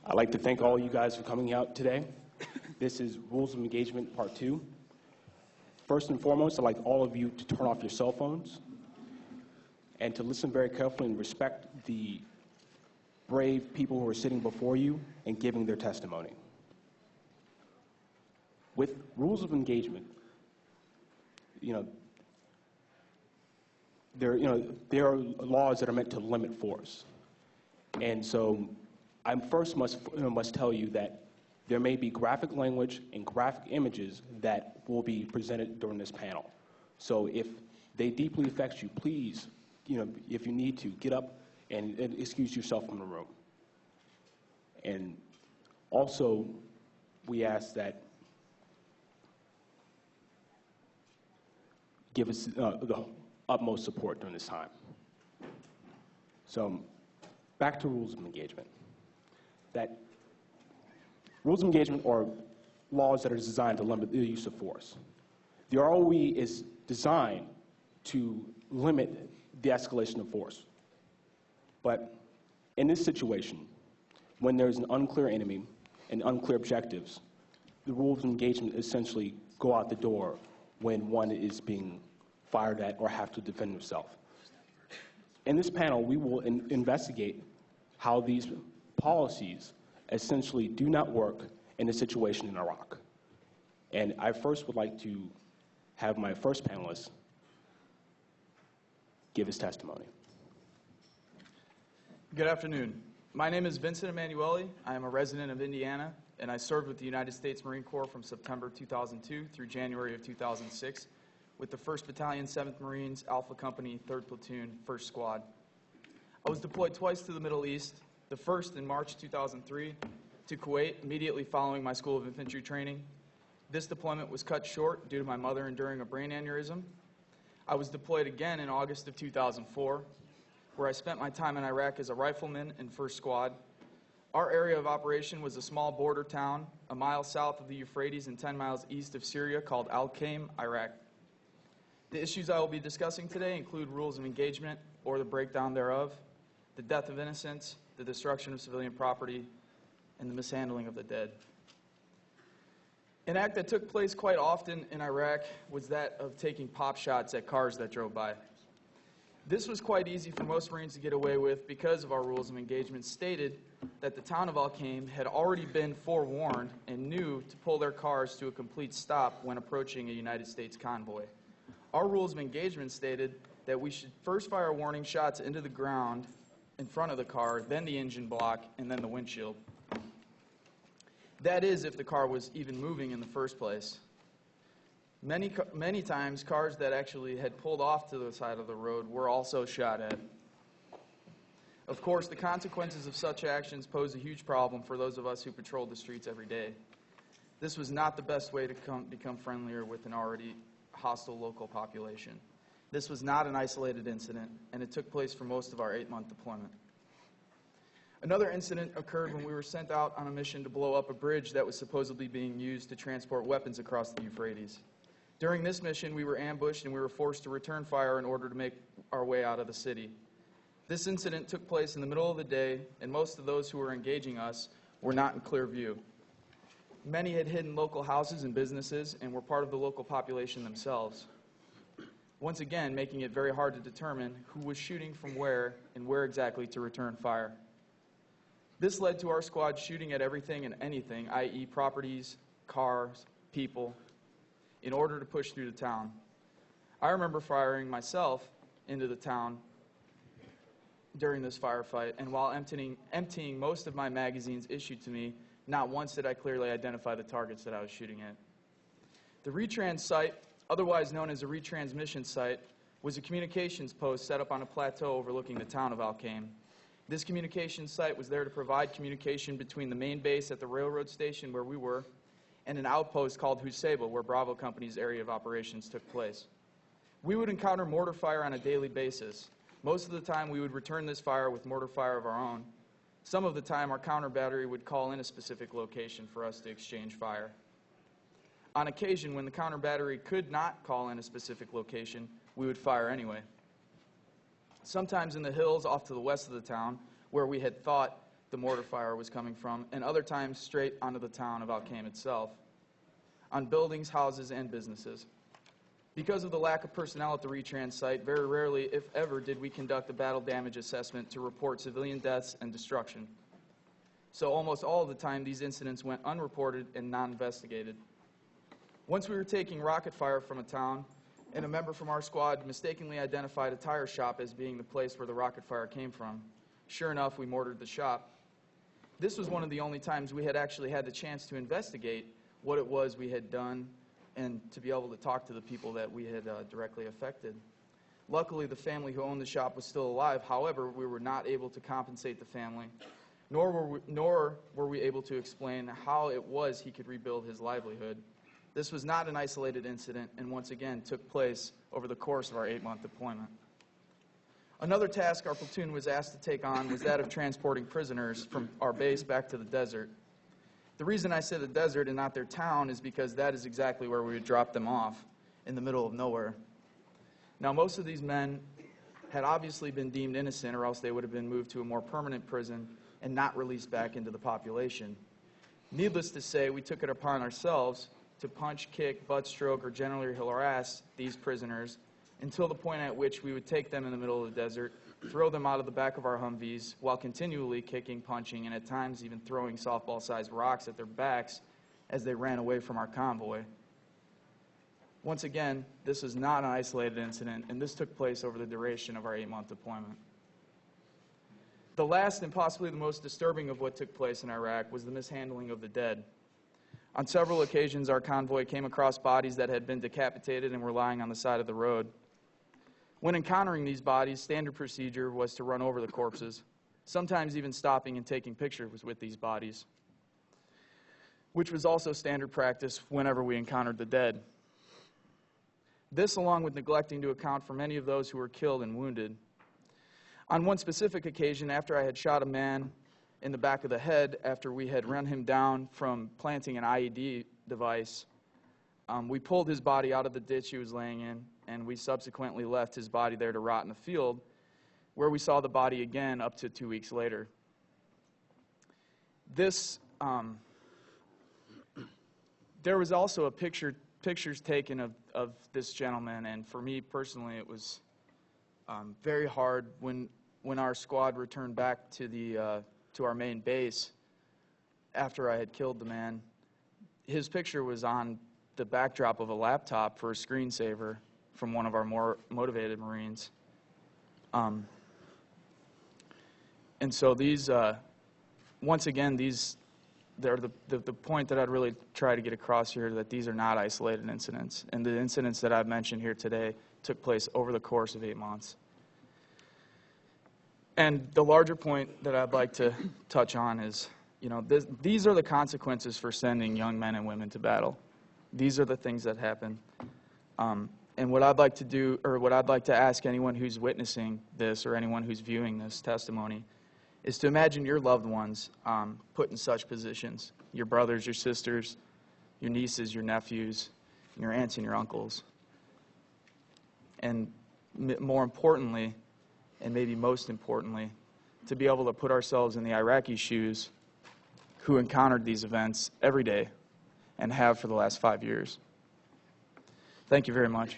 I'd like to thank all you guys for coming out today. This is Rules of Engagement Part 2. First and foremost, I'd like all of you to turn off your cell phones and to listen very carefully and respect the brave people who are sitting before you and giving their testimony. With rules of engagement, there are laws that are meant to limit force. And so I first must tell you that there may be graphic language and graphic images that will be presented during this panel. So if they deeply affect you, please, if you need to, get up and excuse yourself from the room. And also, we ask that give us the utmost support during this time. So, back to rules of engagement. That rules of engagement are laws that are designed to limit the use of force. The ROE is designed to limit the escalation of force. But in this situation, when there's an unclear enemy and unclear objectives, the rules of engagement essentially go out the door when one is being fired at or have to defend himself. In this panel, we will investigate how these policies essentially do not work in the situation in Iraq. And I first would like to have my first panelist give his testimony. Good afternoon. My name is Vincent Emanuele. I am a resident of Indiana, and I served with the United States Marine Corps from September 2002 through January of 2006 with the 1st Battalion, 7th Marines, Alpha Company, 3rd Platoon, 1st Squad. I was deployed twice to the Middle East, the first in March 2003 to Kuwait immediately following my School of Infantry training. This deployment was cut short due to my mother enduring a brain aneurysm. I was deployed again in August of 2004, where I spent my time in Iraq as a rifleman in 1st Squad. Our area of operation was a small border town a mile south of the Euphrates and 10 miles east of Syria called Al-Qaim, Iraq. The issues I will be discussing today include rules of engagement or the breakdown thereof, the death of innocents, the destruction of civilian property, and the mishandling of the dead. An act that took place quite often in Iraq was that of taking pop shots at cars that drove by. This was quite easy for most Marines to get away with because of our rules of engagement stated that the town of Al-Qaim had already been forewarned and knew to pull their cars to a complete stop when approaching a United States convoy. Our rules of engagement stated that we should first fire warning shots into the ground in front of the car, then the engine block, and then the windshield. That is, if the car was even moving in the first place. Many times, cars that actually had pulled off to the side of the road were also shot at. Of course, the consequences of such actions pose a huge problem for those of us who patrol the streets every day. This was not the best way to become friendlier with an already hostile local population. This was not an isolated incident, and it took place for most of our 8-month deployment. Another incident occurred when we were sent out on a mission to blow up a bridge that was supposedly being used to transport weapons across the Euphrates. During this mission, we were ambushed and we were forced to return fire in order to make our way out of the city. This incident took place in the middle of the day, and most of those who were engaging us were not in clear view. Many had hidden local houses and businesses and were part of the local population themselves. Once again, making it very hard to determine who was shooting from where and where exactly to return fire. This led to our squad shooting at everything and anything, i.e. properties, cars, people, in order to push through the town. I remember firing myself into the town during this firefight, and while emptying most of my magazines issued to me, not once did I clearly identify the targets that I was shooting at. The retrans site, otherwise known as a retransmission site, was a communications post set up on a plateau overlooking the town of Al-Qaim. This communications site was there to provide communication between the main base at the railroad station where we were and an outpost called Husayba, where Bravo Company's area of operations took place. We would encounter mortar fire on a daily basis. Most of the time, we would return this fire with mortar fire of our own. Some of the time, our counter battery would call in a specific location for us to exchange fire. On occasion, when the counter battery could not call in a specific location, we would fire anyway. Sometimes in the hills off to the west of the town, where we had thought the mortar fire was coming from, and other times straight onto the town of Al-Qaim itself, on buildings, houses, and businesses. Because of the lack of personnel at the retrans site, very rarely, if ever, did we conduct a battle damage assessment to report civilian deaths and destruction. So almost all of the time, these incidents went unreported and non-investigated. Once we were taking rocket fire from a town, and a member from our squad mistakenly identified a tire shop as being the place where the rocket fire came from. Sure enough, we mortared the shop. This was one of the only times we had actually had the chance to investigate what it was we had done and to be able to talk to the people that we had directly affected. Luckily, the family who owned the shop was still alive. However, we were not able to compensate the family, nor were we able to explain how it was he could rebuild his livelihood. This was not an isolated incident, and once again took place over the course of our 8-month deployment. Another task our platoon was asked to take on was that of transporting prisoners from our base back to the desert. The reason I say the desert and not their town is because that is exactly where we would drop them off, in the middle of nowhere. Now, most of these men had obviously been deemed innocent, or else they would have been moved to a more permanent prison and not released back into the population. Needless to say, we took it upon ourselves to punch, kick, butt stroke, or generally harass these prisoners until the point at which we would take them in the middle of the desert, throw them out of the back of our Humvees while continually kicking, punching, and at times even throwing softball-sized rocks at their backs as they ran away from our convoy. Once again, this is not an isolated incident, and this took place over the duration of our 8-month deployment. The last and possibly the most disturbing of what took place in Iraq was the mishandling of the dead. On several occasions, our convoy came across bodies that had been decapitated and were lying on the side of the road. When encountering these bodies, standard procedure was to run over the corpses, sometimes even stopping and taking pictures with these bodies, which was also standard practice whenever we encountered the dead. This, along with neglecting to account for many of those who were killed and wounded. On one specific occasion, after I had shot a man in the back of the head after we had run him down from planting an IED device, we pulled his body out of the ditch he was laying in, and we subsequently left his body there to rot in the field, where we saw the body again up to 2 weeks later. This, there was also pictures taken of this gentleman, and for me personally, it was very hard when our squad returned back to our main base after I had killed the man. His picture was on the backdrop of a laptop for a screensaver from one of our more motivated Marines. And so these, once again, they're the point that I'd really try to get across here, that these are not isolated incidents. And the incidents that I've mentioned here today took place over the course of 8 months. And the larger point that I'd like to touch on is, these are the consequences for sending young men and women to battle. These are the things that happen. And what I'd like to do, or what I'd like to ask anyone who's witnessing this or anyone who's viewing this testimony, is to imagine your loved ones put in such positions. Your brothers, your sisters, your nieces, your nephews, your aunts and your uncles. And more importantly, and maybe most importantly, to be able to put ourselves in the Iraqi shoes who encountered these events every day and have for the last 5 years. Thank you very much.